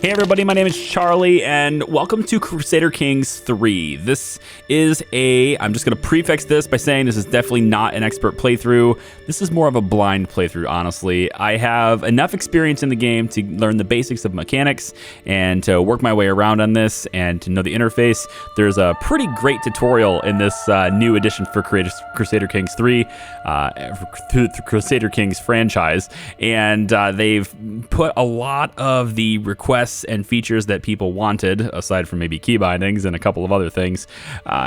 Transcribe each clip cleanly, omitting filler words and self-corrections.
Hey everybody, my name is Charlie, and welcome to Crusader Kings 3. This is I'm just going to prefix this by saying this is definitely not an expert playthrough. This is more of a blind playthrough, honestly. I have enough experience in the game to learn the basics of mechanics and to work my way around on this and to know the interface. There's a pretty great tutorial in this new edition for Crusader Kings 3, the Crusader Kings franchise, and they've put a lot of the requests and features that people wanted, aside from maybe key bindings and a couple of other things,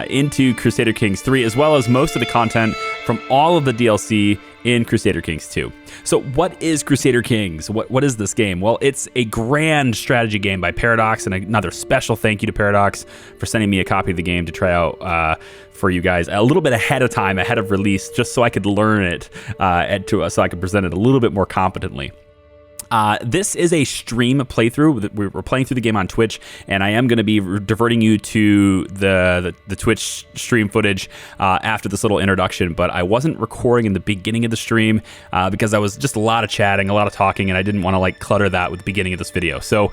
into Crusader Kings 3, as well as most of the content from all of the DLC in Crusader Kings 2. So what is Crusader Kings? What is this game? Well, it's a grand strategy game by Paradox, and another special thank you to Paradox for sending me a copy of the game to try out for you guys a little bit ahead of time, ahead of release, just so I could learn it so I could present it a little bit more competently. This is a stream playthrough. We're playing through the game on Twitch, and I am going to be diverting you to the Twitch stream footage after this little introduction, but I wasn't recording in the beginning of the stream because I was just a lot of chatting, a lot of talking, and I didn't want to clutter that with the beginning of this video. So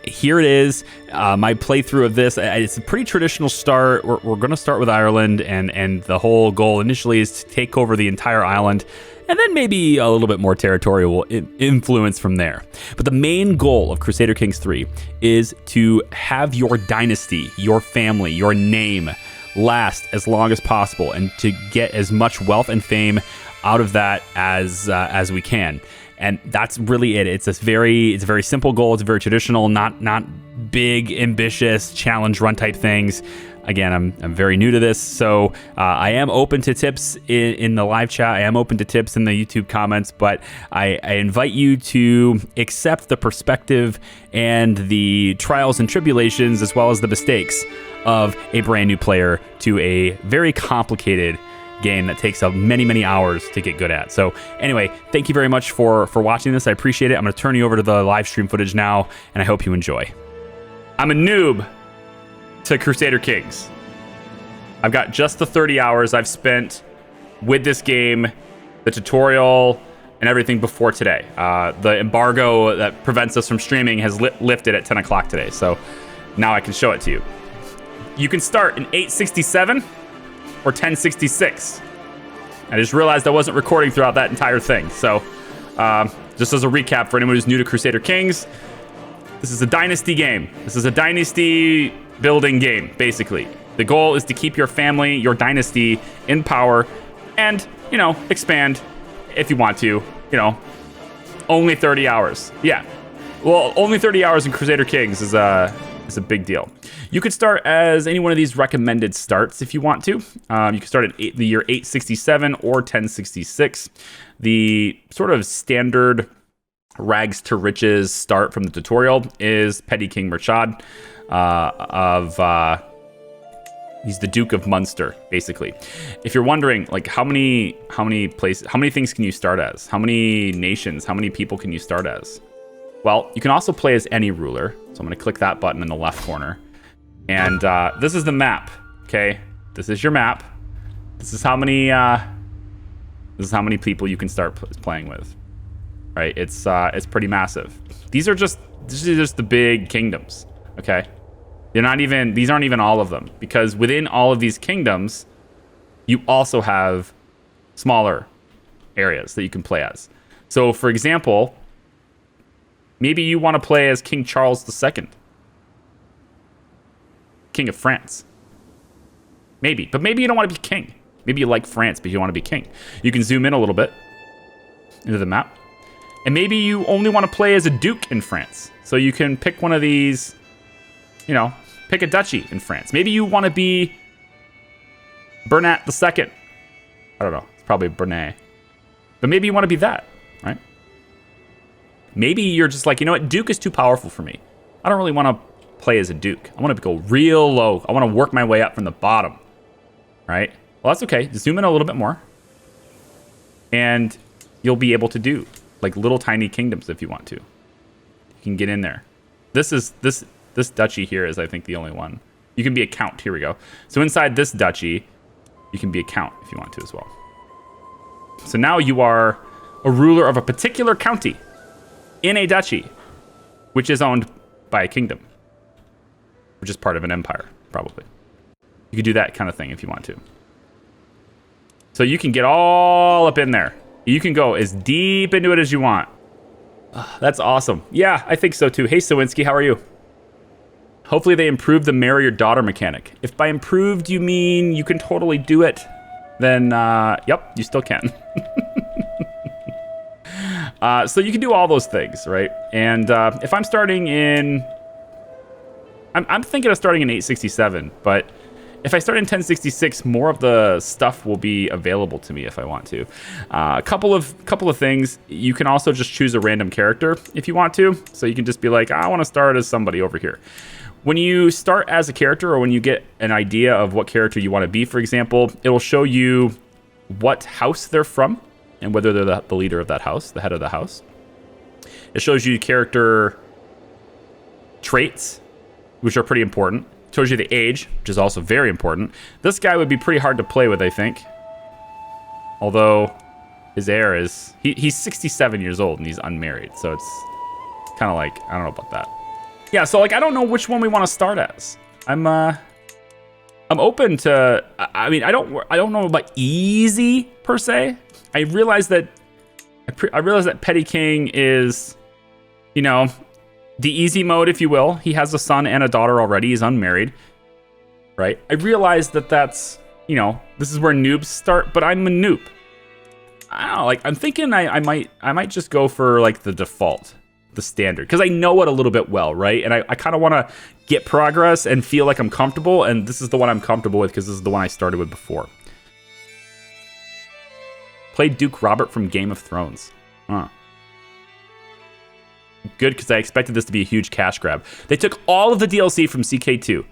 here it is, my playthrough of this. It's a pretty traditional start. We're going to start with Ireland, and the whole goal initially is to take over the entire island, and then maybe a little bit more territorial influence from there. But the main goal of Crusader Kings 3 is to have your dynasty, your family, your name last as long as possible, and to get as much wealth and fame out of that as we can. And that's really it. It's a very simple goal. It's very traditional, not big, ambitious, challenge run type things. Again, I'm very new to this, so I am open to tips in the live chat. I am open to tips in the YouTube comments, but I invite you to accept the perspective and the trials and tribulations, as well as the mistakes of a brand new player to a very complicated game that takes many hours to get good at. So anyway, thank you very much for watching this. I appreciate it. I'm going to turn you over to the live stream footage now, and I hope you enjoy. I'm a noob to Crusader Kings. I've got just the 30 hours I've spent with this game, the tutorial, and everything before today. The embargo that prevents us from streaming has lifted at 10 o'clock today, so now I can show it to you. You can start in 867 or 1066. I just realized I wasn't recording throughout that entire thing, so just as a recap for anyone who's new to Crusader Kings, this is a dynasty game. This is a dynasty building game, basically. The goal is to keep your family, your dynasty in power, and, expand if you want to, only 30 hours. Yeah. Well, only 30 hours in Crusader Kings is a big deal. You could start as any one of these recommended starts if you want to. You can start at the year 867 or 1066. The sort of standard rags to riches start from the tutorial is Petty King Murchad. He's the Duke of Munster, basically. If you're wondering, how many things can you start as? How many nations, how many people can you start as? Well, you can also play as any ruler. So I'm gonna click that button in the left corner. And this is the map, okay? This is your map. This is how many people you can start playing with, right? It's pretty massive. These are just the big kingdoms, okay? These aren't even all of them, because within all of these kingdoms, you also have smaller areas that you can play as. So, for example, maybe you want to play as King Charles II, King of France. Maybe, but maybe you don't want to be king. Maybe you like France, but you want to be king. You can zoom in a little bit into the map, and maybe you only want to play as a duke in France. So you can pick one of these, pick a duchy in France. Maybe you want to be Bernat II. I don't know. It's probably Bernay. But maybe you want to be that, right? Maybe you're just like, Duke is too powerful for me. I don't really want to play as a duke. I want to go real low. I want to work my way up from the bottom, right? Well, that's okay. Just zoom in a little bit more, and you'll be able to do little tiny kingdoms if you want to. You can get in there. This duchy here is, I think, the only one. You can be a count. Here we go. So inside this duchy, you can be a count if you want to as well. So now you are a ruler of a particular county in a duchy, which is owned by a kingdom, which is part of an empire, probably. You could do that kind of thing if you want to. So you can get all up in there. You can go as deep into it as you want. That's awesome. Yeah, I think so too. Hey, Sawinski, how are you? Hopefully they improved the marry your daughter mechanic. If by improved you mean you can totally do it, then yep, you still can. So you can do all those things, right? And if I'm starting in... I'm thinking of starting in 867, but if I start in 1066, more of the stuff will be available to me if I want to. A couple of things. You can also just choose a random character if you want to. So you can just be like, I want to start as somebody over here. When you start as a character, or when you get an idea of what character you want to be, for example, it'll show you what house they're from and whether they're the leader of that house, the head of the house. It shows you character traits, which are pretty important. It shows you the age, which is also very important. This guy would be pretty hard to play with, I think. Although his heir is... He's 67 years old and he's unmarried. So it's kind of like, I don't know about that. Yeah, so like I don't know which one we want to start as. I'm open to... I mean, I don't know about easy, per se. I realize that Petty King is, you know... the easy mode, if you will. He has a son and a daughter already. He's unmarried, right? I realize that that's, you know, this is where noobs start, but I'm a noob. I don't know, like, I'm thinking I might just go for, like, the default, the standard, because I know it a little bit well, right? And I kind of want to get progress and feel like I'm comfortable, and this is the one I'm comfortable with because this is the one I started with before. Played Duke Robert from Game of Thrones. Huh. Good, because I expected this to be a huge cash grab. They took all of the DLC from CK2,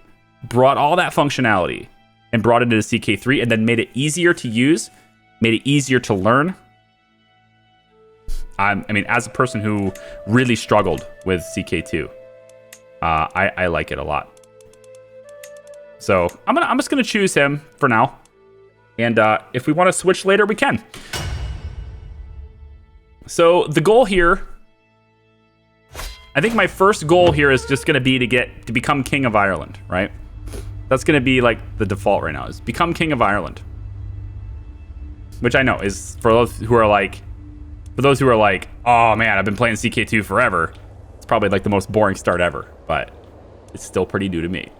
brought all that functionality, and brought it into CK3, and then made it easier to use, made it easier to learn. I mean, as a person who really struggled with CK2, I like it a lot. So I'm just gonna choose him for now, and if we want to switch later, we can. So the goal here. I think my first goal here is just going to be to become King of Ireland, right? That's going to be like the default right now, is become King of Ireland. Which I know is for those who are like, oh man, I've been playing CK2 forever. It's probably like the most boring start ever, but it's still pretty new to me.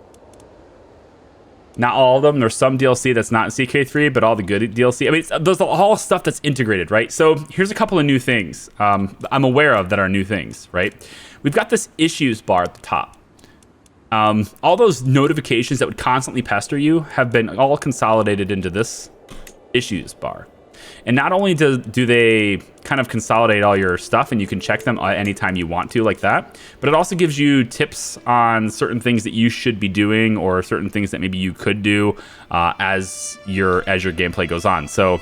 Not all of them. There's some DLC that's not in CK3, but all the good DLC. I mean, there's all stuff that's integrated, right? So here's a couple of new things I'm aware of that are new things, right? We've got this issues bar at the top. All those notifications that would constantly pester you have been all consolidated into this issues bar. And not only do they kind of consolidate all your stuff and you can check them anytime you want to like that, but it also gives you tips on certain things that you should be doing or certain things that maybe you could do as your gameplay goes on. So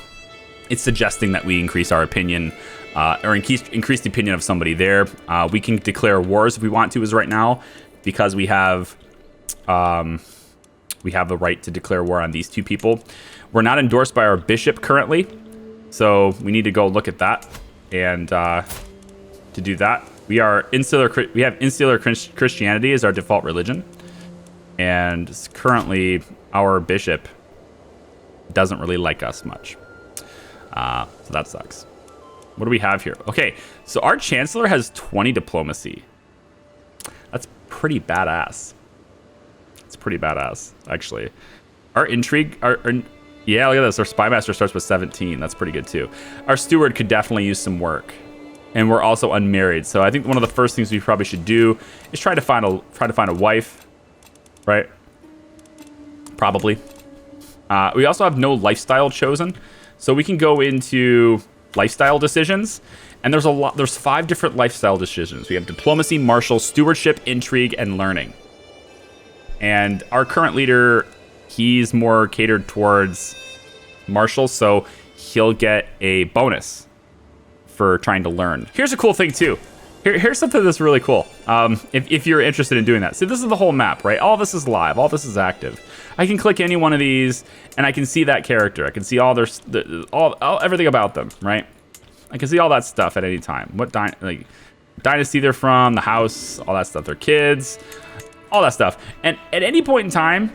it's suggesting that we increase our opinion or increase the opinion of somebody there. We can declare wars if we want to as right now, because we have the right to declare war on these two people. We're not endorsed by our bishop currently, so we need to go look at that. And to do that, we have insular Christianity as our default religion, and currently our bishop doesn't really like us much. So that sucks. What do we have here? Okay, so our chancellor has 20 diplomacy. That's pretty badass. It's pretty badass, actually. Our intrigue, yeah, look at this. Our spy master starts with 17. That's pretty good too. Our steward could definitely use some work, and we're also unmarried. So I think one of the first things we probably should do is try to find a wife, right? Probably. We also have no lifestyle chosen, so we can go into lifestyle decisions. And there's 5 different lifestyle decisions. We have diplomacy, martial, stewardship, intrigue, and learning. And our current leader, he's more catered towards martial, so he'll get a bonus for trying to learn. Here's a cool thing too. Here's something that's really cool. If you're interested in doing that. So this is the whole map, right? All this is live. All this is active. I can click any one of these, and I can see that character. I can see all everything about them, right? I can see all that stuff at any time. dynasty they're from, the house, all that stuff, their kids, all that stuff. And at any point in time,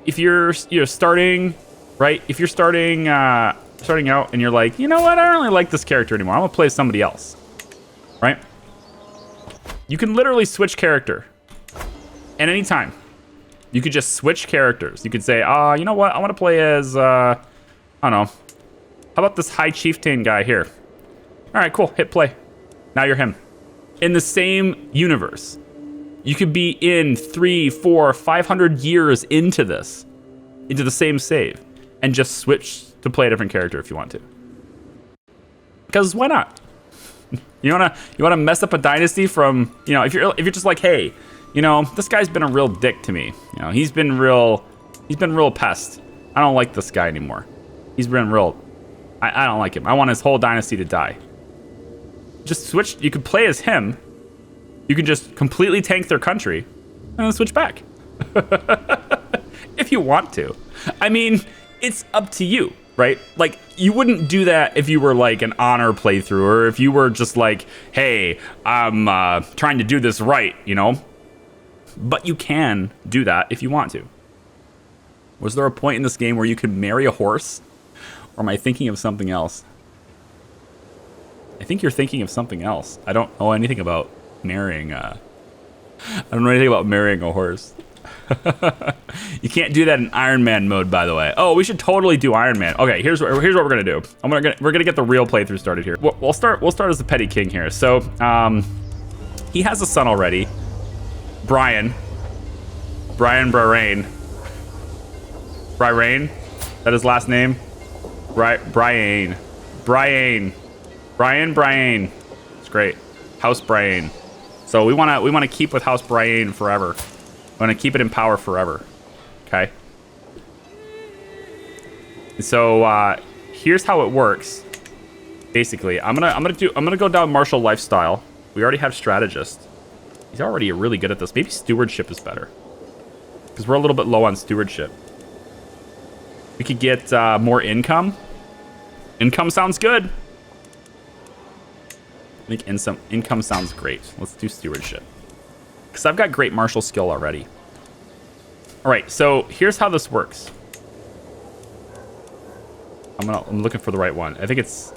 if you're starting, right? If you're starting out and you're like, you know what, I don't really like this character anymore. I'm gonna play somebody else, right? You can literally switch character at any time. You could just switch characters. You could say, you know what, I want to play as, I don't know. How about this High Chieftain guy here? All right, cool, hit play. Now you're him. In the same universe. You could be in 300, 400, 500 years into this, into the same save, and just switch to play a different character if you want to. Because why not? You wanna mess up a dynasty from, you know, if you're just like, hey, you know, this guy's been a real dick to me. You know, he's been real pest. I don't like this guy anymore. He's been real. I don't like him. I want his whole dynasty to die. Just switch. You could play as him. You can just completely tank their country and then switch back. If you want to. I mean, it's up to you, right? Like, you wouldn't do that if you were like an honor playthrough, or if you were just like, hey, I'm trying to do this right, you know? But you can do that if you want to. Was there a point in this game where you could marry a horse? Or am I thinking of something else? I think you're thinking of something else. I don't know anything about marrying I don't know anything about marrying a horse. You can't do that in Iron Man mode, by the way. Oh, we should totally do Iron Man. Okay, here's what we're gonna do. We're gonna get the real playthrough started here. We'll start as the petty king here. So he has a son already. Brian Brarain. Brarain? Is that his last name? Brian. It's great. House Brian. So we wanna keep with House Brian forever. We wanna keep it in power forever. Okay. So here's how it works. Basically, I'm gonna go down martial lifestyle. We already have strategist. He's already really good at this. Maybe stewardship is better, because we're a little bit low on stewardship. We could get more income. Income sounds good. I think income sounds great. Let's do stewardship, because I've got great martial skill already. All right, so here's how this works. I'm looking for the right one. I think it's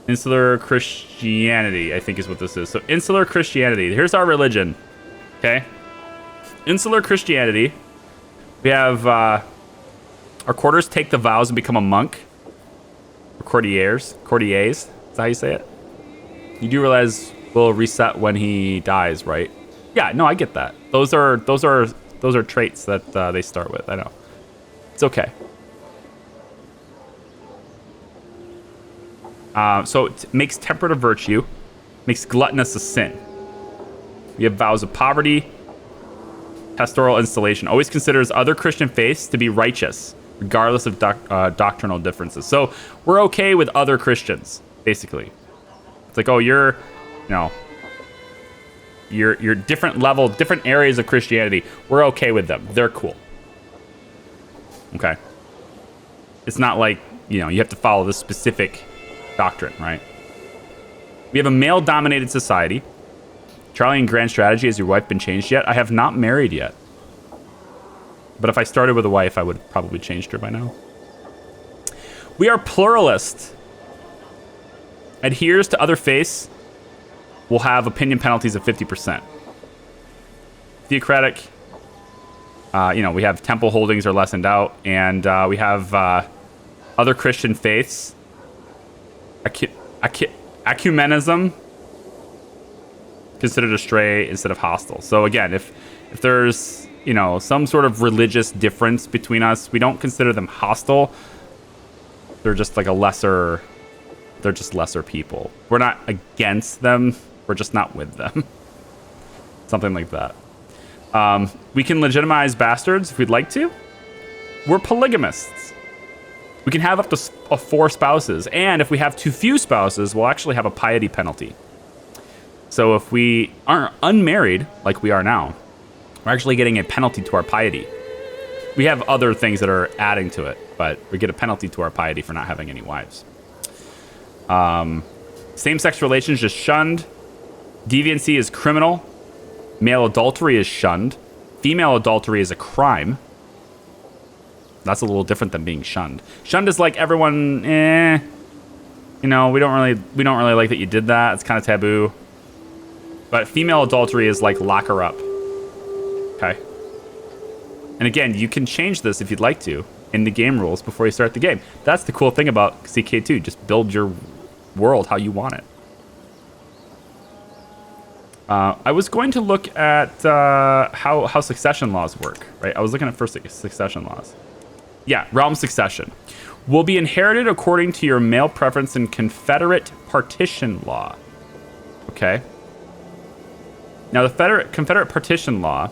Insular Christianity, I think is what this is. So Insular Christianity. Here's our religion. Okay. Insular Christianity. We have our quarters take the vows and become a monk. Or courtiers. Is that how you say it? You do realize we'll reset when he dies, right? Yeah, no, I get that. Those are traits that they start with. I know. It's okay. So it makes temperate a virtue, makes gluttonous a sin. We have vows of poverty, pastoral installation. Always considers other Christian faiths to be righteous, regardless of doctrinal differences. So we're okay with other Christians, basically. It's like, oh, you're different level, different areas of Christianity. We're okay with them. They're cool. Okay. It's not like, you have to follow this specific doctrine, right? We have a male-dominated society. Charlie, in grand strategy, has your wife been changed yet? I have not married yet. But if I started with a wife, I would have probably changed her by now. We are pluralist. Adheres to other faiths will have opinion penalties of 50%. Theocratic, we have temple holdings are lessened out, and we have other Christian faiths. Ecumenism considered astray instead of hostile. So again, if there's some sort of religious difference between us, we don't consider them hostile. They're just like lesser people. We're not against them, we're just not with them. Something like that. We can legitimize bastards if we'd like to. We're polygamists. We can have up to 4 spouses, and if we have too few spouses, we'll actually have a piety penalty. So if we aren't unmarried, like we are now, we're actually getting a penalty to our piety. We have other things that are adding to it, but we get a penalty to our piety for not having any wives. Same-sex relations just shunned. Deviancy is criminal. Male adultery is shunned. Female adultery is a crime. That's a little different than being shunned. Shunned is like everyone, you know, we don't really like that you did that. It's kind of taboo. But female adultery is like lock her up. Okay. And again, you can change this if you'd like to in the game rules before you start the game. That's the cool thing about CK2. Just build your world how you want it. I was going to look at how succession laws work, right? I was looking at first succession laws. Yeah, realm succession will be inherited according to your male preference in Confederate partition law. Okay. Now, the Confederate partition law,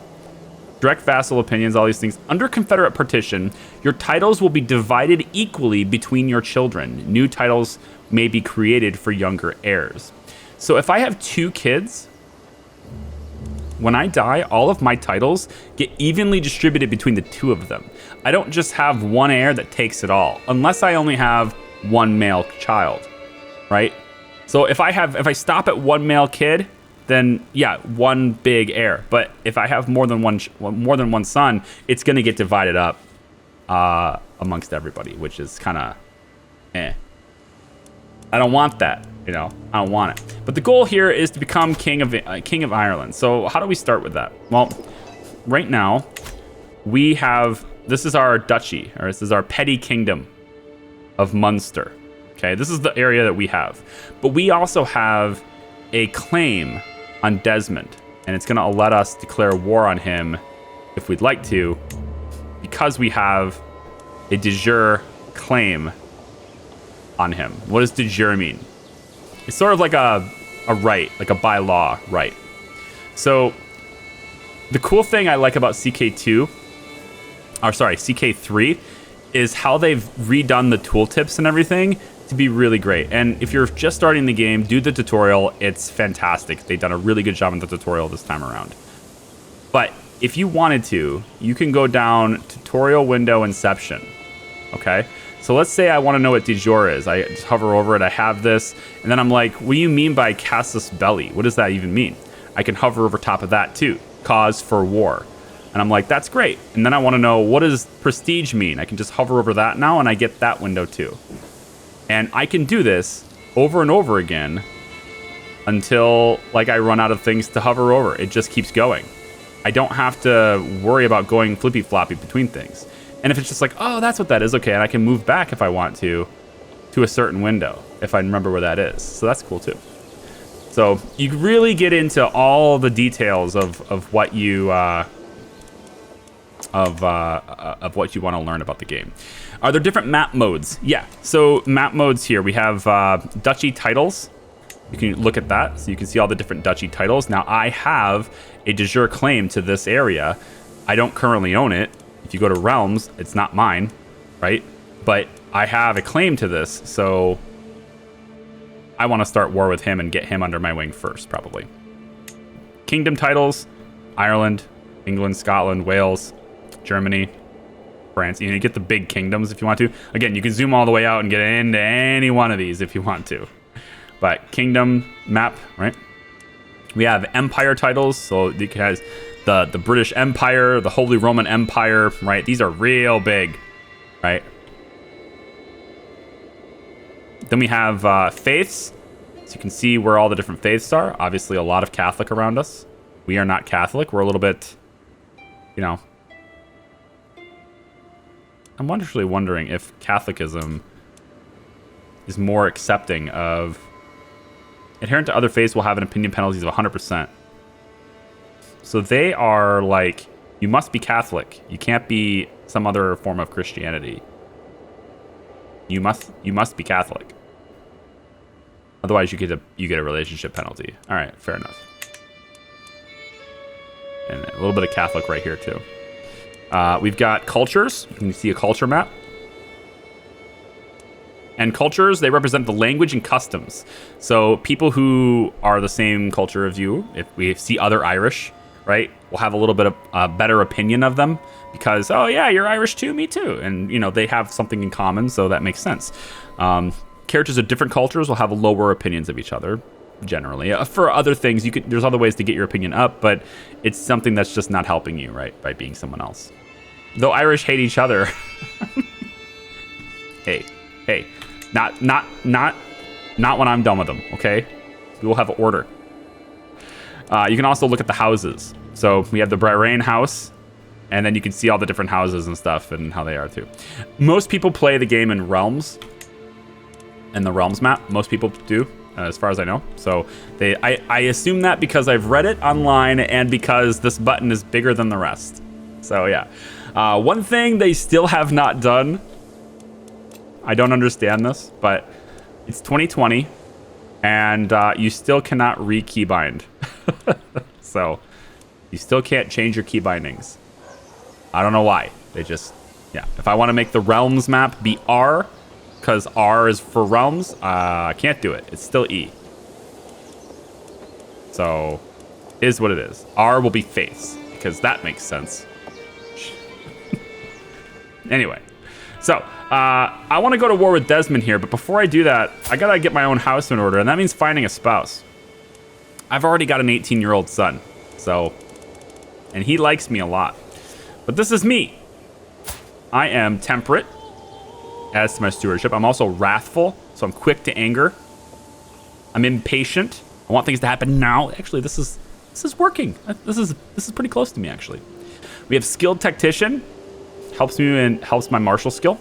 direct vassal opinions, all these things. Under Confederate partition, your titles will be divided equally between your children. New titles may be created for younger heirs. So if I have 2 kids, when I die, all of my titles get evenly distributed between the 2 of them. I don't just have one heir that takes it all, unless I only have one male child, right? So if I stop at one male kid, then yeah, one big heir. But if I have more than one son, it's gonna get divided up amongst everybody, which is kind of I don't want that, you know. I don't want it. But the goal here is to become king of Ireland. So how do we start with that? Well, right now we have, this is our duchy, or this is our petty kingdom of Munster. Okay, this is the area that we have. But we also have a claim on Desmond, and it's going to let us declare war on him if we'd like to, because we have a de jure claim on him. What does de jure mean? It's sort of like a right, like a by law right. So the cool thing I like about CK3 is how they've redone the tooltips and everything to be really great. And if you're just starting the game, do the tutorial. It's fantastic. They've done a really good job in the tutorial this time around. But if you wanted to, you can go down tutorial window inception. Okay? So let's say I want to know what de jure is. I just hover over it. I have this. And then I'm like, what do you mean by casus belli? What does that even mean? I can hover over top of that too. Cause for war. And I'm like, that's great. And then I want to know, what does prestige mean? I can just hover over that now and I get that window too. And I can do this over and over again until like I run out of things to hover over. It just keeps going. I don't have to worry about going flippy floppy between things. And if it's just like, oh, that's what that is, okay, and I can move back if I want to a certain window if I remember where that is. So that's cool too. So you really get into all the details of what you what you want to learn about the game. Are there different map modes? Yeah. So map modes here, we have duchy titles. You can look at that, so you can see all the different duchy titles. Now I have a de jure claim to this area. I don't currently own it. If you go to realms, it's not mine, right? But I have a claim to this, so I want to start war with him and get him under my wing first, probably. Kingdom titles: Ireland, England, Scotland, Wales, Germany, France. You know, you get the big kingdoms if you want to. Again, you can zoom all the way out and get into any one of these if you want to. But kingdom map, right? We have empire titles, so it has the British Empire, the Holy Roman Empire, right? These are real big, right? Then we have faiths. So you can see where all the different faiths are. Obviously, a lot of Catholic around us. We are not Catholic. We're a little bit, you know. I'm actually wondering if Catholicism is more accepting of adherent to other faiths will have an opinion penalties of 100%. So they are like, you must be Catholic. You can't be some other form of Christianity. You must be Catholic. Otherwise, you get a relationship penalty. All right, fair enough. And a little bit of Catholic right here too. We've got cultures. You can see a culture map. And cultures, they represent the language and customs. So people who are the same culture as you, if we see other Irish, right, we'll have a little bit of a better opinion of them because, oh yeah, you're Irish too, me too. And, you know, they have something in common, so that makes sense. characters of different cultures will have lower opinions of each other, generally. For other things, there's other ways to get your opinion up, but it's something that's just not helping you, right, by being someone else. Though Irish hate each other. Hey, not when I'm done with them, okay? We will have order. You can also look at the houses. So we have the Pryor house, and then you can see all the different houses and stuff and how they are too. Most people play the game in realms, and the realms map. Most people do, as far as I know. So I assume that because I've read it online and because this button is bigger than the rest. So yeah. One thing they still have not done, I don't understand this, but it's 2020 and you still cannot re-keybind. So you still can't change your key bindings. I don't know why. They just, yeah. If I want to make the realms map be R, because R is for realms, I can't do it. It's still E. So, is what it is. R will be faiths, because that makes sense. Anyway, so I want to go to war with Desmond here, but before I do that, I gotta get my own house in order, and that means finding a spouse. I've already got an 18-year-old son, so, and he likes me a lot. But this is me. I am temperate as to my stewardship. I'm also wrathful, so I'm quick to anger. I'm impatient. I want things to happen now. Actually, this is working. This is pretty close to me, actually. We have skilled tactician. Helps me and helps my martial skill.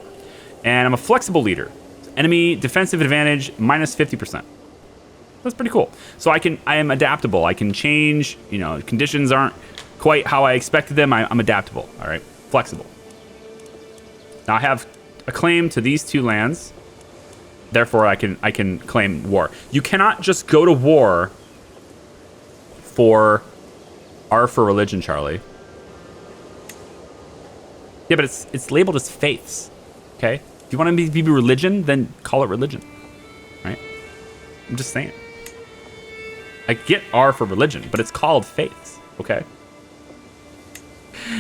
And I'm a flexible leader. Enemy defensive advantage minus 50%. That's pretty cool. So I am adaptable. I can change, conditions aren't quite how I expected them. I'm adaptable, all right? Flexible. Now I have a claim to these two lands. Therefore, I can claim war. You cannot just go to war for R for religion, Charlie. Yeah, but it's labeled as faiths, okay? If you want to be religion, then call it religion, right? I'm just saying. I get R for religion, but it's called faiths, okay?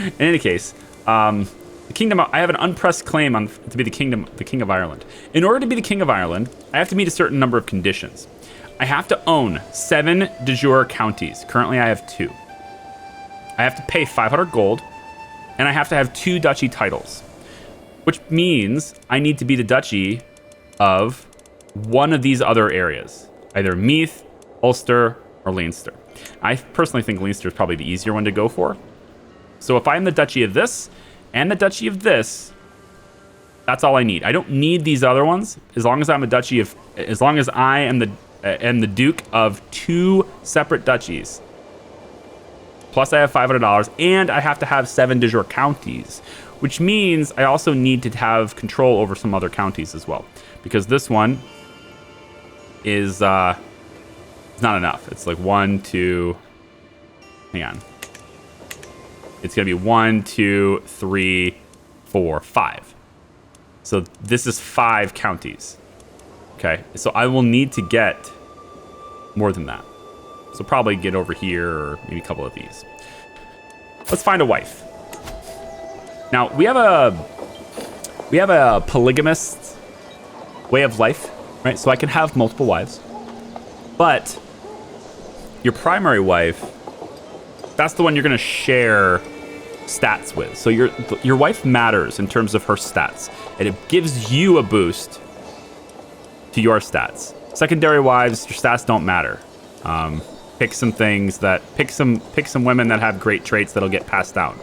In any case, the kingdom. I have an unpressed claim to be the king of Ireland. In order to be the king of Ireland, I have to meet a certain number of conditions. I have to own 7 de jure counties. Currently, I have 2. I have to pay 500 gold. And I have to have 2 duchy titles, which means I need to be the duchy of one of these other areas, either Meath, Ulster, or Leinster. I personally think Leinster is probably the easier one to go for. So if I'm the duchy of this and the duchy of this, that's all I need. I don't need these other ones as long as I'm a duchy of, as long as I am the duke of 2 separate duchies. Plus I have $500, and I have to have 7 de jure counties, which means I also need to have control over some other counties as well, because this one is not enough. It's like 1, 2, hang on. It's gonna be 1, 2, 3, 4, 5. So this is 5 counties. Okay, so I will need to get more than that. So probably get over here, or maybe a couple of these. Let's find a wife. Now we have a polygamist way of life, right? So I can have multiple wives, but your primary wife, that's the one you're gonna share stats with. So your wife matters in terms of her stats, and it gives you a boost to your stats. Secondary wives, your stats don't matter. Pick some women that have great traits that'll get passed down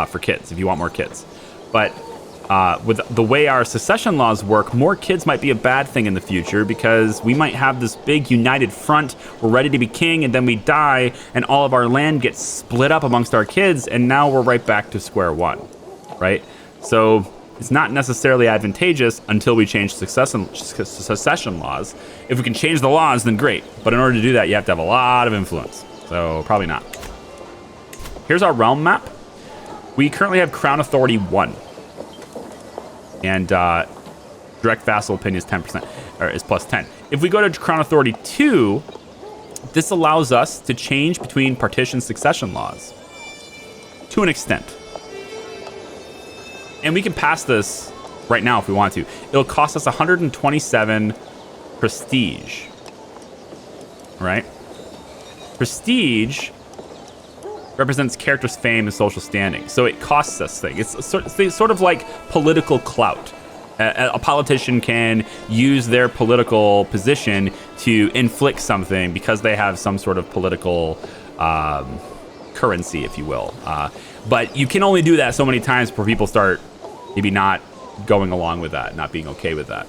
for kids if you want more kids. But with the way our succession laws work, more kids might be a bad thing in the future, because we might have this big united front. We're ready to be king, and then we die, and all of our land gets split up amongst our kids, and now we're right back to square one, right? So it's not necessarily advantageous until we change succession laws. If we can change the laws, then great. But in order to do that, you have to have a lot of influence. So probably not. Here's our realm map. We currently have Crown Authority 1. And direct vassal opinion is 10%, or is plus 10. If we go to Crown Authority 2, this allows us to change between partition succession laws to an extent. And we can pass this right now if we want to. It'll cost us 127 prestige. Right? Prestige represents character's fame and social standing. So it costs us things. It's sort of like political clout. A politician can use their political position to inflict something because they have some sort of political currency, if you will. But you can only do that so many times before people start maybe not going along with that, not being okay with that.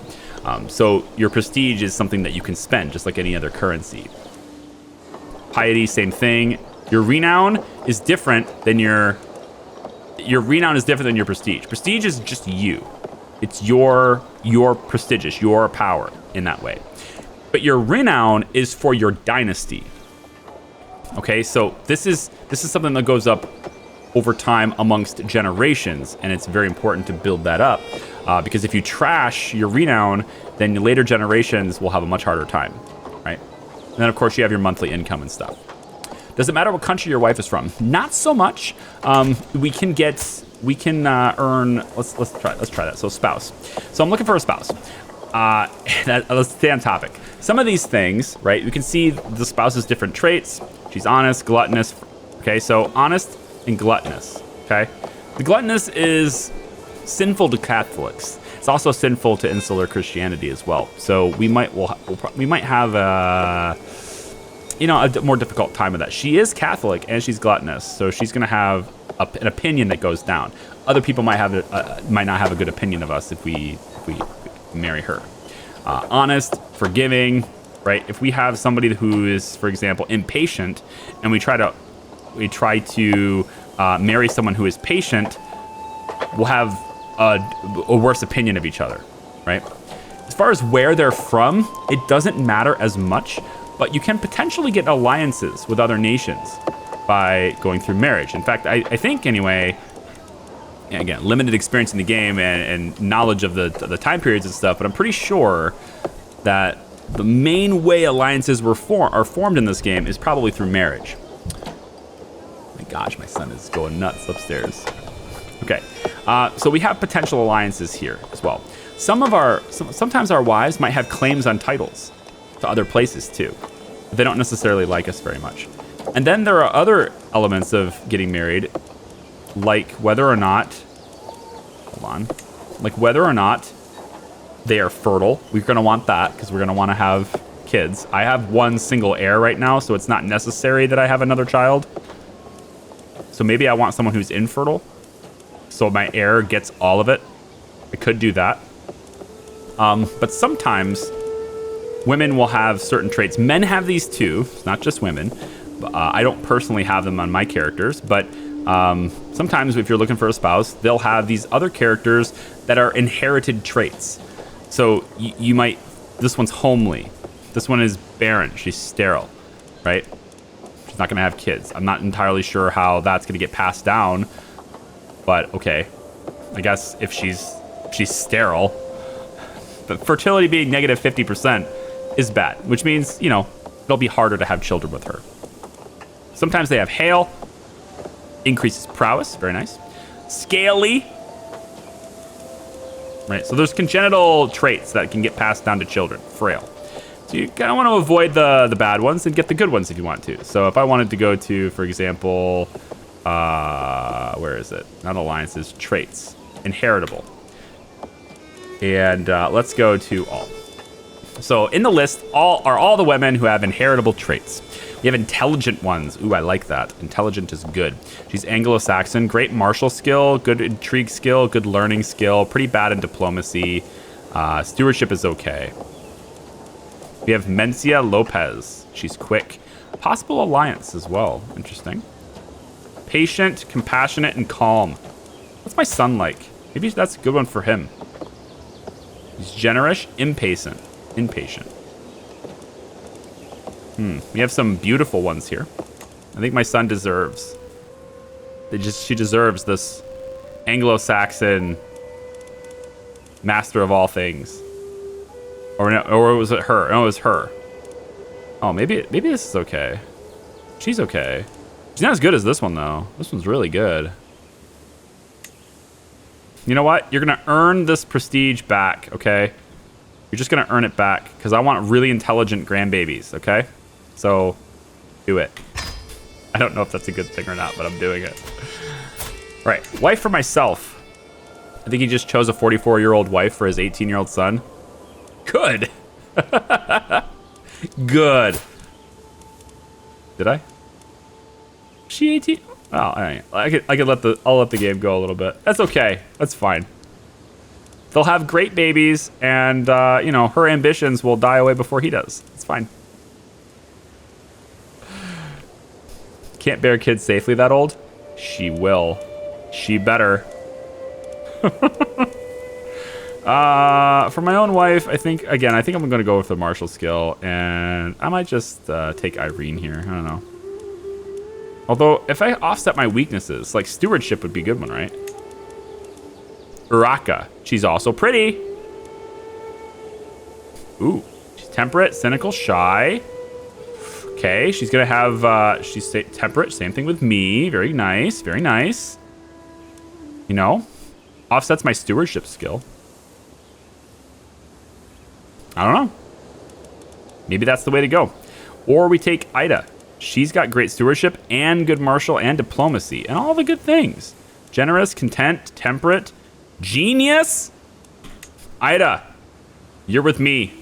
So your prestige is something that you can spend just like any other currency. Piety, same thing. Your renown is different than your renown is different than your prestige. Prestige is just you. It's your prestigious, your power in that way. But your renown is for your dynasty. Okay, so this is something that goes up over time amongst generations, and it's very important to build that up because if you trash your renown, then later generations will have a much harder time, right? And then of course you have your monthly income and stuff. Does it matter what country your wife is from? Not so much. We can earn. Let's try that. So spouse. So I'm looking for a spouse. Let's stay on topic. Some of these things, right? We can see the spouse's different traits. She's honest, gluttonous. Okay, so honest and gluttonous. Okay, the gluttonous is sinful to Catholics. It's also sinful to insular Christianity as well. So we might have a more difficult time with that. She is Catholic and she's gluttonous, so she's going to have an opinion that goes down. Other people might not have a good opinion of us if we marry her. Honest, forgiving, right? If we have somebody who is, for example, impatient, and we try to marry someone who is patient, we'll have a worse opinion of each other, right? As far as where they're from, it doesn't matter as much, but you can potentially get alliances with other nations by going through marriage. In fact, I think anyway, again, limited experience in the game and knowledge of the time periods and stuff, but I'm pretty sure that the main way alliances are formed in this game is probably through marriage. My gosh, my son is going nuts upstairs. Okay, so we have potential alliances here as well. Sometimes our wives might have claims on titles to other places too. But they don't necessarily like us very much. And then there are other elements of getting married, like whether or not they are fertile. We're going to want that because we're going to want to have kids. I have one single heir right now, so it's not necessary that I have another child. So maybe I want someone who's infertile, so my heir gets all of it. I could do that. But sometimes women will have certain traits. Men have these too, it's not just women. I don't personally have them on my characters, but sometimes if you're looking for a spouse, they'll have these other characters that are inherited traits. So you might, this one's homely. This one is barren, she's sterile, right? She's not gonna have kids. I'm not entirely sure how that's gonna get passed down, but okay. I guess if she's sterile, but fertility being negative 50% is bad, which means, it'll be harder to have children with her. Sometimes they have hail, increases prowess, very nice. Scaly, right? So there's congenital traits that can get passed down to children. Frail. So you kind of want to avoid the bad ones and get the good ones if you want to. So if I wanted to go to, for example, where is it? Not alliances, traits, inheritable. And let's go to all. So in the list, all the women who have inheritable traits. We have intelligent ones. Ooh, I like that. Intelligent is good. She's Anglo-Saxon. Great martial skill, good intrigue skill, good learning skill, pretty bad in diplomacy. Stewardship is okay. We have Mencia Lopez. She's quick. Possible alliance as well. Interesting. Patient, compassionate, and calm. What's my son like? Maybe that's a good one for him. He's generous, impatient. We have some beautiful ones here. I think my son deserves. She deserves this Anglo-Saxon master of all things. Or was it her? No, it was her. Oh, maybe this is okay. She's okay. She's not as good as this one though. This one's really good. You know what? You're going to earn this prestige back, okay? You're just going to earn it back because I want really intelligent grandbabies, okay? So, do it. I don't know if that's a good thing or not, but I'm doing it. Right. Wife for myself. I think he just chose a 44-year-old wife for his 18-year-old son. Good. Good. Did I? She 18? Oh, all right. I could I'll let the game go a little bit. That's okay. That's fine. They'll have great babies, and you know, her ambitions will die away before he does. It's fine. Can't bear kids safely that old? She will. She better. For my own wife, I think I'm going to go with the martial skill, and I might just take Irene here. I don't know. Although, if I offset my weaknesses, like stewardship would be a good one, right? Uraka. She's also pretty. Ooh. She's temperate, cynical, shy. Okay, she's going to have, she's temperate, same thing with me. Very nice, very nice. You know, offsets my stewardship skill. I don't know. Maybe that's the way to go. Or we take Ida. She's got great stewardship and good martial and diplomacy and all the good things. Generous, content, temperate, genius. Ida, you're with me.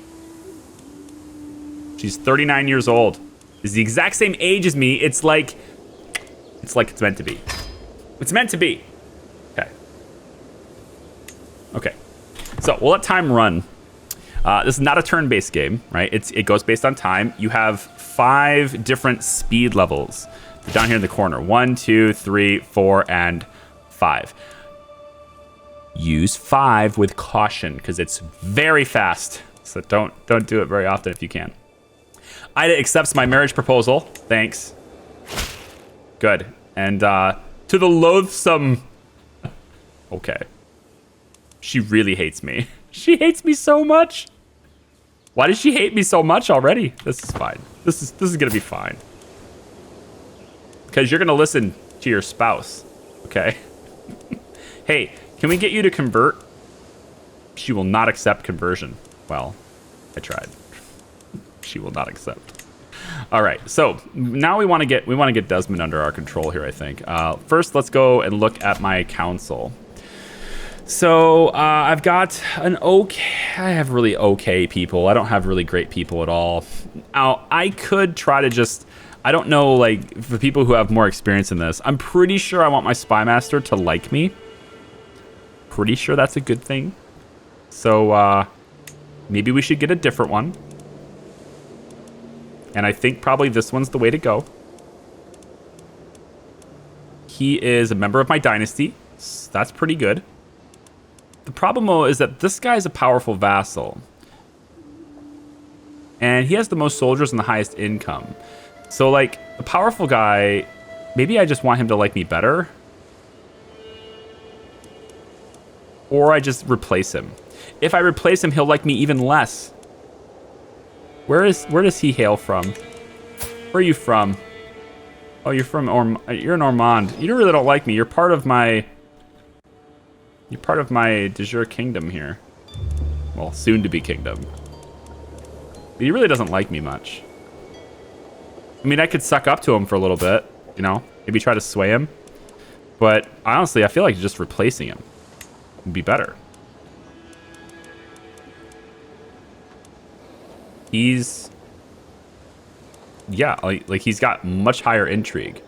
She's 39 years old. Is the exact same age as me. It's like it's meant to be. It's meant to be. Okay. Okay. So we'll let time run. This is not a turn-based game, right? It goes based on time. You have 5 different speed levels. They're down here in the corner. 1, 2, 3, 4, and 5. Use 5 with caution because it's very fast. So don't do it very often if you can. Ida accepts my marriage proposal. Thanks. Good. And to the loathsome. Okay. She really hates me. She hates me so much. Why does she hate me so much already? This is fine. This is gonna be fine. Because you're gonna listen to your spouse, okay? Hey, can we get you to convert? She will not accept conversion. Well, I tried. She will not accept. All right, so now we want to get Desmond under our control here. I think. First, let's go and look at my council. So I've got an okay. I have really okay people. I don't have really great people at all. Now I could try to just. I don't know, like for people who have more experience in this. I'm pretty sure I want my spy master to like me. Pretty sure that's a good thing. So maybe we should get a different one. And I think probably this one's the way to go. He is a member of my dynasty. So that's pretty good. The problem, though, is that this guy's a powerful vassal. And he has the most soldiers and the highest income. So, like, a powerful guy, maybe I just want him to like me better. Or I just replace him. If I replace him, he'll like me even less. Where does he hail from? Where are you from? Oh, you're an Ormond. You really don't like me. You're part of my de jure kingdom here. Well, soon to be kingdom. But he really doesn't like me much. I mean, I could suck up to him for a little bit, you know, maybe try to sway him. But honestly, I feel like just replacing him would be better. Yeah, like he's got much higher intrigue.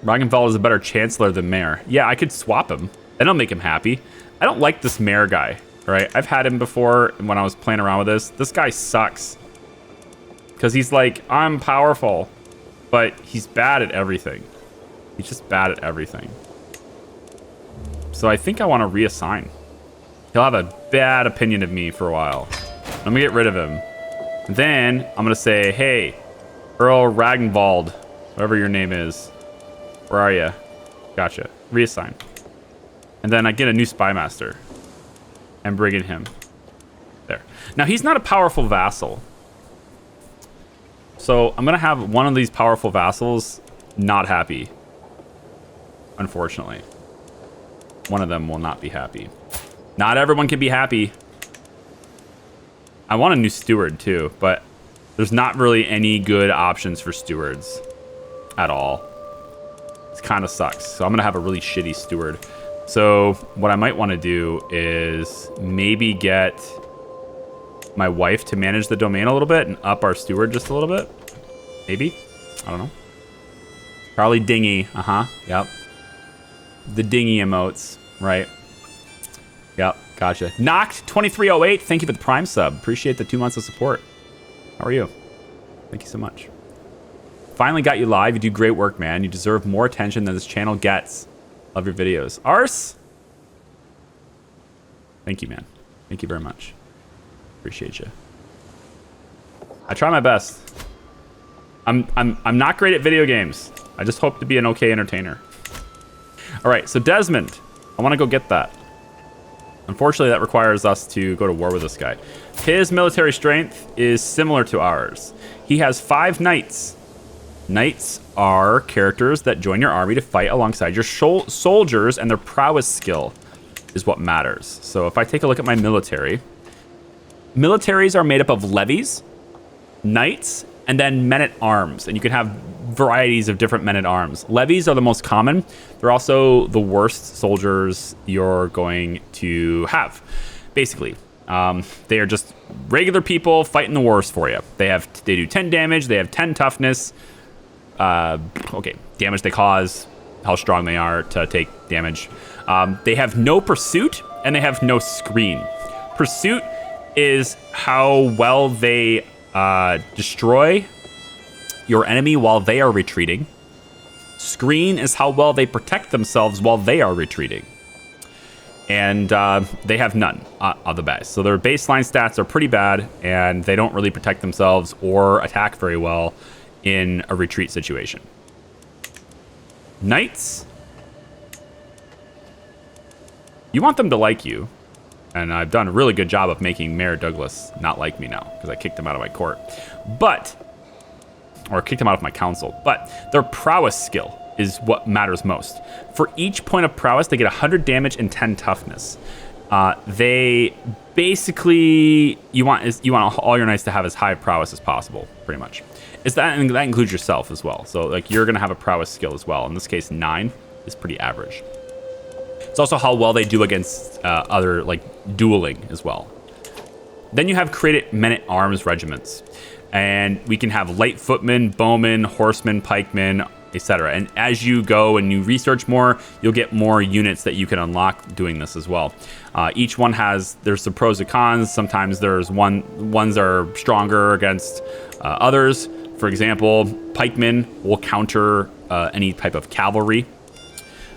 Ragnvald is a better chancellor than mayor. Yeah, I could swap him. That'll make him happy. I don't like this mayor guy, right? I've had him before when I was playing around with this. This guy sucks. Because he's like, I'm powerful. But he's bad at everything. He's just bad at everything. So I think I want to reassign. He'll have a bad opinion of me for a while. I'm going to get rid of him. Then I'm going to say, hey, Earl Ragnvald, whatever your name is. Where are you? Gotcha. Reassign. And then I get a new spy master. And bring in him. There. Now, he's not a powerful vassal. So I'm going to have one of these powerful vassals not happy. unfortunately. One of them will not be happy. Not everyone can be happy. I want a new steward too, but there's not really any good options for stewards at all. It kind of sucks. So I'm going to have a really shitty steward. So what I might want to do is maybe get my wife to manage the domain a little bit and up our steward just a little bit. Maybe. I don't know. Charlie Dingy. Yep. The dingy emotes. Right. Yep. Gotcha. Knocked 2308. Thank you for the Prime sub. Appreciate the 2 months of support. How are you? Thank you so much. Finally got you live. You do great work, man. You deserve more attention than this channel gets. Love your videos. Ars? Thank you, man. Thank you very much. Appreciate you. I try my best. I'm not great at video games. I just hope to be an okay entertainer. All right, so Desmond, I want to go get that. Unfortunately, that requires us to go to war with this guy. His military strength is similar to ours. He has 5 knights. Knights are characters that join your army to fight alongside your soldiers, and their prowess skill is what matters. So if I take a look at my military, militaries are made up of levies, knights, and then men-at-arms. And you can have varieties of different men-at-arms. Levies are the most common. They're also the worst soldiers you're going to have, basically. They are just regular people fighting the wars for you. They do 10 damage. They have 10 toughness. Okay, damage they cause, how strong they are to take damage. They have no pursuit, and they have no screen. Pursuit is how well they destroy your enemy while they are retreating. Screen is how well they protect themselves while they are retreating. And they have none of the best. So their baseline stats are pretty bad, and they don't really protect themselves or attack very well in a retreat situation. Knights, you want them to like you. And I've done a really good job of making Mayor Douglas not like me now, because I kicked him out of my court. Or kicked him out of my council. But their prowess skill is what matters most. For each point of prowess, they get 100 damage and 10 toughness. They basically, you want all your knights to have as high prowess as possible, pretty much. That includes yourself as well. So like you're gonna have a prowess skill as well. In this case, 9 is pretty average. It's also how well they do against other like dueling as well. Then you have created men-at-arms regiments. And we can have light footmen, bowmen, horsemen, pikemen, etc. And as you go and you research more, you'll get more units that you can unlock doing this as well. Each one there's some pros and cons. Sometimes there's ones are stronger against others. For example, pikemen will counter any type of cavalry.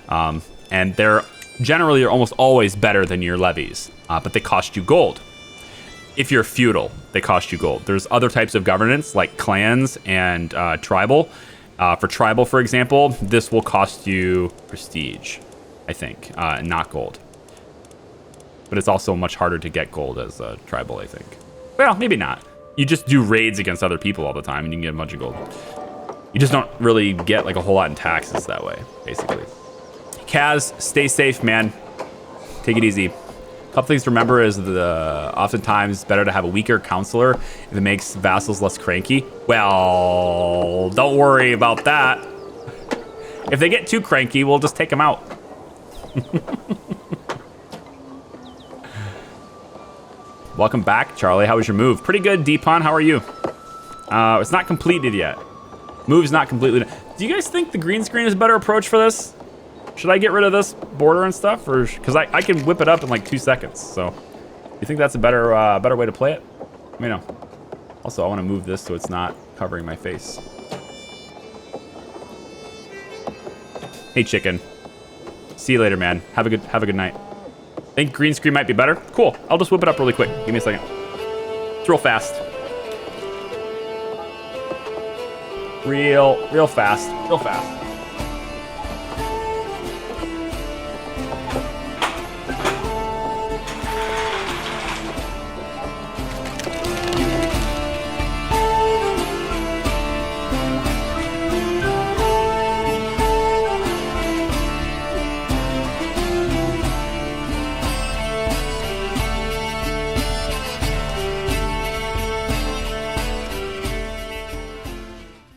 And they're generally almost always better than your levies, but they cost you gold. If you're feudal, they cost you gold. There's other types of governance like clans and tribal. For tribal, for example, this will cost you prestige, I think, not gold. But it's also much harder to get gold as a tribal, I think. Well, maybe not. You just do raids against other people all the time and you can get a bunch of gold. You just don't really get like a whole lot in taxes that way, basically. Kaz, stay safe, man. Take it easy. A couple things to remember is oftentimes better to have a weaker counselor if it makes vassals less cranky. Well, don't worry about that. If they get too cranky, we'll just take them out. Welcome back, Charlie. How was your move? Pretty good, Deepon. How are you? It's not completed yet. Move's not completely done. Do you guys think the green screen is a better approach for this? Should I get rid of this border and stuff, or because I can whip it up in like 2 seconds? So, you think that's a better way to play it? Let me know. Also, I want to move this so it's not covering my face. Hey, chicken. See you later, man. Have a good night. Think green screen might be better? Cool. I'll just whip it up really quick. Give me a second. It's real fast. Real fast. Real fast.